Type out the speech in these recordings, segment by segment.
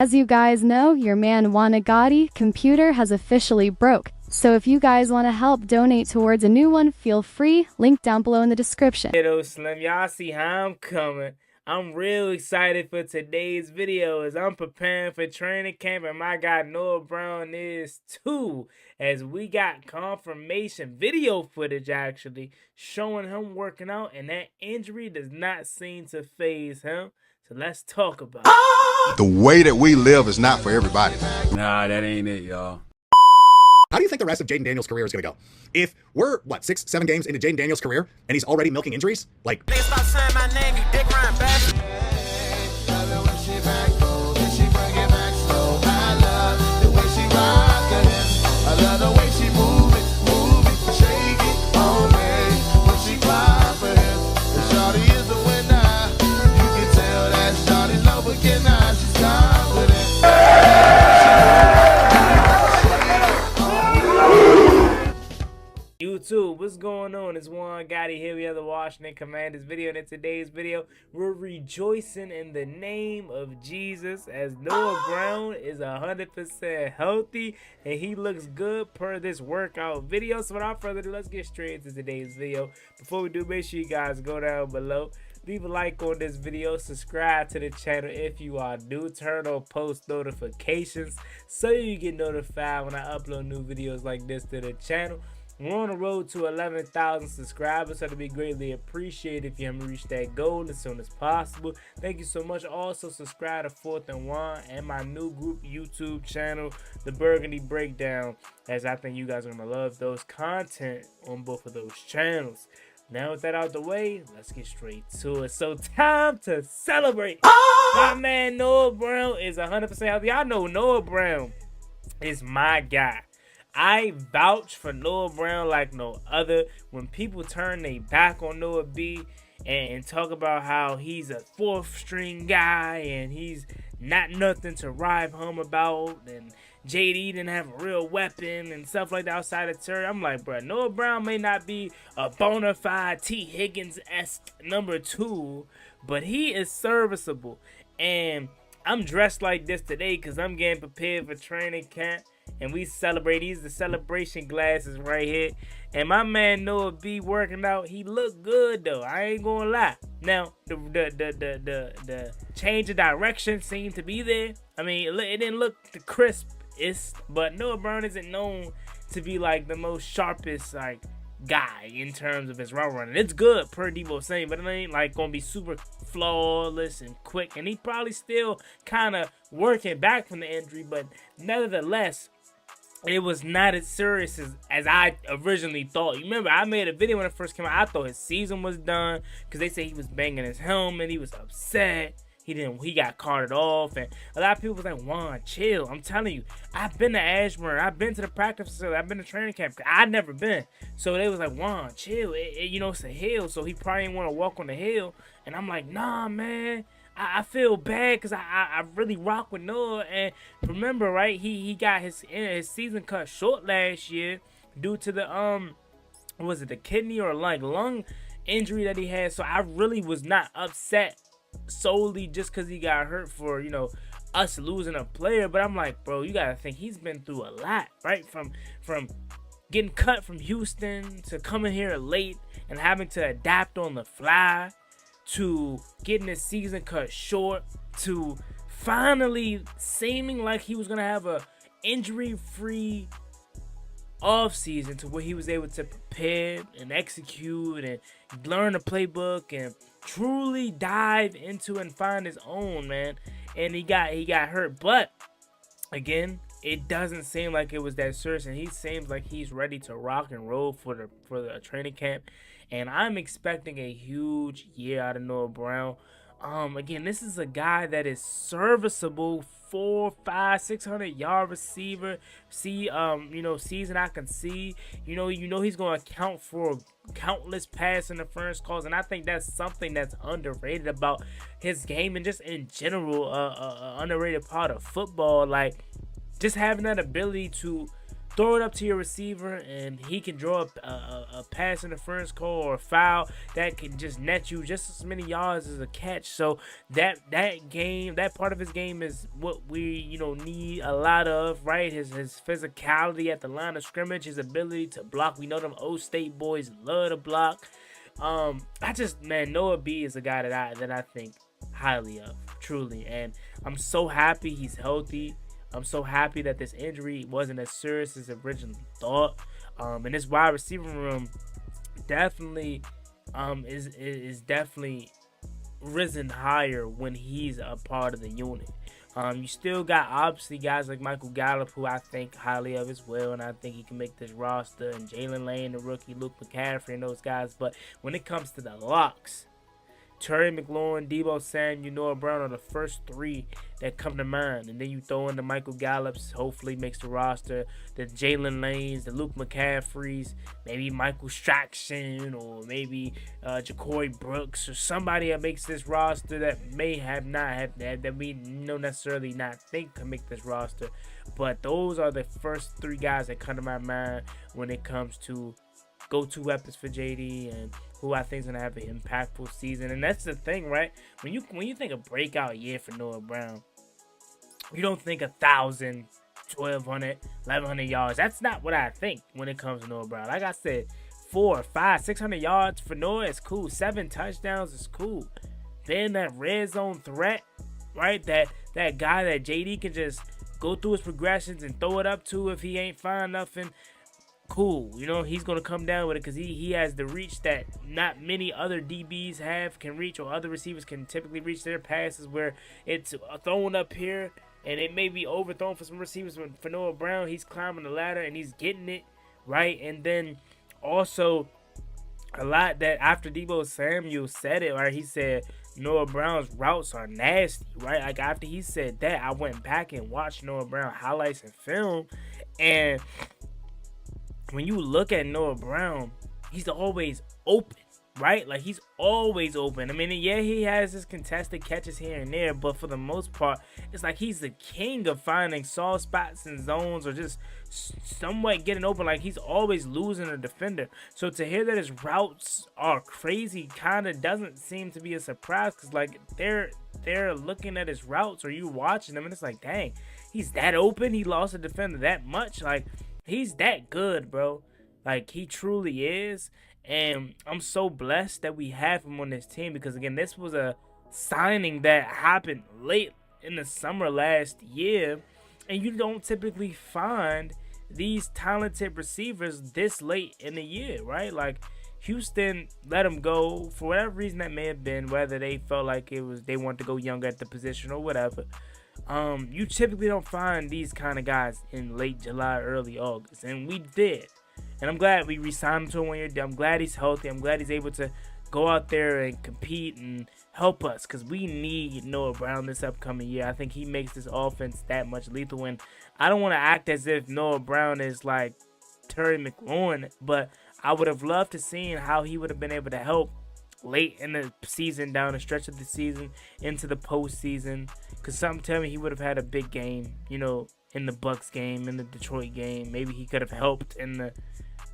As you guys know, your man Wanagati computer has officially broke. So if you guys want to help donate towards a new one, feel free. Link down below in the description. Hey Slim, y'all see how I'm coming. I'm real excited for today's video as I'm preparing for training camp, and my guy Noah Brown is too, as we got confirmation video footage actually showing him working out, and that injury does not seem to faze him. So let's talk about it. The way that we live is not for everybody. Nah, that ain't it, y'all. How do you think the rest of Jaden Daniels' career is going to go? If we're, 6, 7 games into Jaden Daniels' career and he's already milking injuries? Like, stop saying my name, you dick rhyme bastard. YouTube, what's going on? It's Juangottibusiness here. We have the Washington Commanders video, and in today's video, we're rejoicing in the name of Jesus as Noah Brown is 100% healthy and he looks good per this workout video. So without further ado, let's get straight into today's video. Before we do, make sure you guys go down below, leave a like on this video, subscribe to the channel if you are new, turn on post notifications so you get notified when I upload new videos like this to the channel. We're on the road to 11,000 subscribers, so it'd be greatly appreciated if you haven't reached that goal as soon as possible. Thank you so much. Also, subscribe to 4th and 1 and my new group YouTube channel, The Burgundy Breakdown, as I think you guys are going to love those content on both of those channels. Now with that out the way, let's get straight to it. So time to celebrate. My man Noah Brown is 100% healthy. I know Noah Brown is my guy. I vouch for Noah Brown like no other. When people turn their back on Noah B and talk about how he's a 4th string guy and he's not nothing to ride home about, and JD didn't have a real weapon and stuff like that outside of Terry, I'm like, bro, Noah Brown may not be a bona fide T. Higgins-esque number 2, but he is serviceable. And I'm dressed like this today because I'm getting prepared for training camp. And we celebrate. These are the celebration glasses right here. And my man Noah B working out. He looked good though. I ain't gonna lie. Now the change of direction seemed to be there. I mean, it didn't look the crispest, but Noah Brown isn't known to be like the most sharpest like guy in terms of his route running. It's good per Debo saying, but it ain't like gonna be super flawless and quick. And he probably still kind of working back from the injury, but nevertheless, it was not as serious as I originally thought. You remember, I made a video when it first came out. I thought his season was done because they said he was banging his helmet. He was upset. He got carted off. And a lot of people was like, Juan, chill. I'm telling you, I've been to Ashburn. I've been to the practice facility. I've been to training camp. I've never been. So they was like, Juan, chill. It's a hill. So he probably didn't want to walk on the hill. And I'm like, nah, man. I feel bad because I really rock with Noah. And remember, right, he got his season cut short last year due to the was it the kidney or like lung injury that he had. So I really was not upset solely just because he got hurt for, you know, us losing a player. But I'm like, bro, you gotta think he's been through a lot, right? From getting cut from Houston to coming here late and having to adapt on the fly, to getting his season cut short, to finally seeming like he was going to have a injury-free offseason to where he was able to prepare and execute and learn the playbook and truly dive into and find his own, man. And he got hurt. But, again, it doesn't seem like it was that serious, and he seems like he's ready to rock and roll for the training camp. And I'm expecting a huge year out of Noah Brown. Again, this is a guy that is serviceable, 400, 500, 600 yard receiver. Season I can see. You know he's going to account for countless pass interference calls, and I think that's something that's underrated about his game and just in general, underrated part of football. Like just having that ability to throw it up to your receiver, and he can draw a pass interference call or a foul that can just net you just as many yards as a catch. So that part of his game is what we need a lot of, right? His physicality at the line of scrimmage, his ability to block. We know them O State boys love to block. Noah B is a guy that I think highly of, truly, and I'm so happy he's healthy. I'm so happy that this injury wasn't as serious as originally thought. And this wide receiver room definitely is definitely risen higher when he's a part of the unit. You still got obviously guys like Michael Gallup, who I think highly of as well, and I think he can make this roster, and Jalen Lane, the rookie, Luke McCaffrey, and those guys. But when it comes to the locks, Terry McLaurin, Deebo Samuel, Noah Brown are the first three that come to mind. And then you throw in the Michael Gallups, hopefully makes the roster, the Jalen Lanes, the Luke McCaffreys, maybe Michael Straxon, or maybe Ja'Cory Brooks, or somebody that makes this roster that may have not have that we necessarily not think can make this roster. But those are the first three guys that come to my mind when it comes to go-to weapons for JD and who I think is gonna have an impactful season. And that's the thing, right? When you think a breakout year for Noah Brown, you don't think 1,000, 1,200, 1,100 yards. That's not what I think when it comes to Noah Brown. Like I said, 400, 500, 600 yards for Noah is cool. 7 touchdowns is cool. Then that red zone threat, right? That guy that JD can just go through his progressions and throw it up to if he ain't find nothing. Cool, he's gonna come down with it because he has the reach that not many other DBs can reach, or other receivers can typically reach their passes, where it's thrown up here and it may be overthrown for some receivers. But for Noah Brown, he's climbing the ladder and he's getting it right. And then also a lot that after Deebo Samuel said it, right, he said Noah Brown's routes are nasty, right? Like after he said that, I went back and watched Noah Brown highlights and film, and when you look at Noah Brown, he's always open, right? Like, he's always open. I mean, yeah, he has his contested catches here and there, but for the most part, it's like he's the king of finding soft spots and zones, or just somewhat getting open. Like, he's always losing a defender. So to hear that his routes are crazy kind of doesn't seem to be a surprise, because, like, they're looking at his routes, or you watching them, and it's like, dang, he's that open? He lost a defender that much? Like, he's that good, bro. Like, he truly is. And I'm so blessed that we have him on this team, because, again, this was a signing that happened late in the summer last year. And you don't typically find these talented receivers this late in the year, right? Like, Houston let him go for whatever reason that may have been, whether they felt like they wanted to go younger at the position or whatever. You typically don't find these kind of guys in late July, early August, and we did. And I'm glad we re-signed him to a 1 year deal. I'm glad he's healthy. I'm glad he's able to go out there and compete and help us, because we need Noah Brown this upcoming year. I think he makes this offense that much lethal. And I don't want to act as if Noah Brown is like Terry McLaurin, but I would have loved to see how he would have been able to help late in the season, down the stretch of the season, into the postseason. Because something tell me he would have had a big game, in the Bucks game, in the Detroit game. Maybe he could have helped in the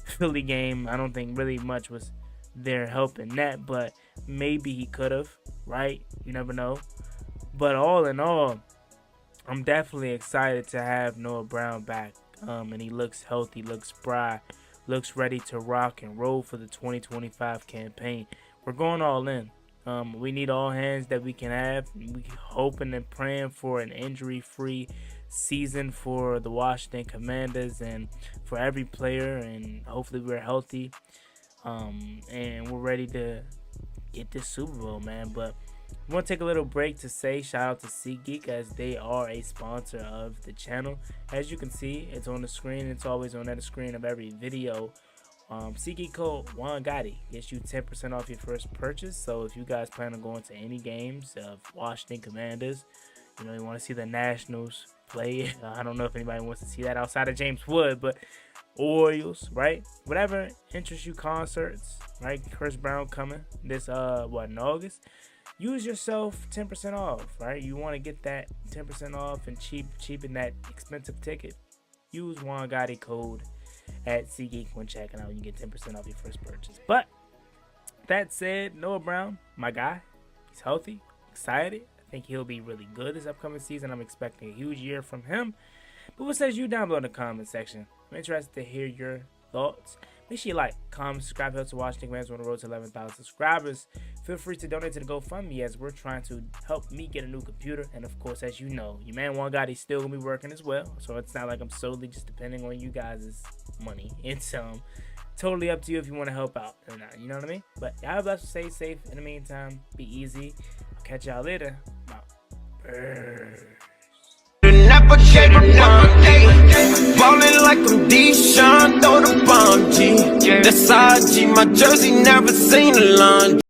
Philly game. I don't think really much was there helping that, but maybe he could have, right? You never know. But all in all, I'm definitely excited to have Noah Brown back. And he looks healthy, looks spry, looks ready to rock and roll for the 2025 campaign. We're going all in. We need all hands that we can have. We hoping and praying for an injury-free season for the Washington Commanders and for every player, and hopefully we're healthy and we're ready to get this Super Bowl, man. But I want to take a little break to say shout out to SeatGeek, as they are a sponsor of the channel. As you can see, it's on the screen. It's always on the screen of every video. SeatGeek code juangottibusiness gets you 10% off your first purchase. So if you guys plan on going to any games of Washington Commanders, you want to see the Nationals play. I don't know if anybody wants to see that outside of James Wood, but Orioles, right? Whatever interests you, concerts, right? Chris Brown coming this in August. Use yourself 10% off, right? You want to get that 10% off and cheapen that expensive ticket. use Juan Gotti code at SeatGeek when checking out. You get 10% off your first purchase. But that said, Noah Brown, my guy, he's healthy, excited. I think he'll be really good this upcoming season. I'm expecting a huge year from him. But what says you down below in the comment section? I'm interested to hear your thoughts. Make sure you like, comment, subscribe, help to watch. We're on the road to 11,000 subscribers. Feel free to donate to the GoFundMe as we're trying to help me get a new computer. And of course, as you know, your man Juan Gotti's still gonna be working as well. So it's not like I'm solely just depending on you guys' money. It's totally up to you if you want to help out or not. You know what I mean? But y'all have to stay safe in the meantime. Be easy. I'll catch y'all later. Never gave a ballin' like I'm Deshaun, throw the bomb, G. That's IG, my jersey never seen a laundry.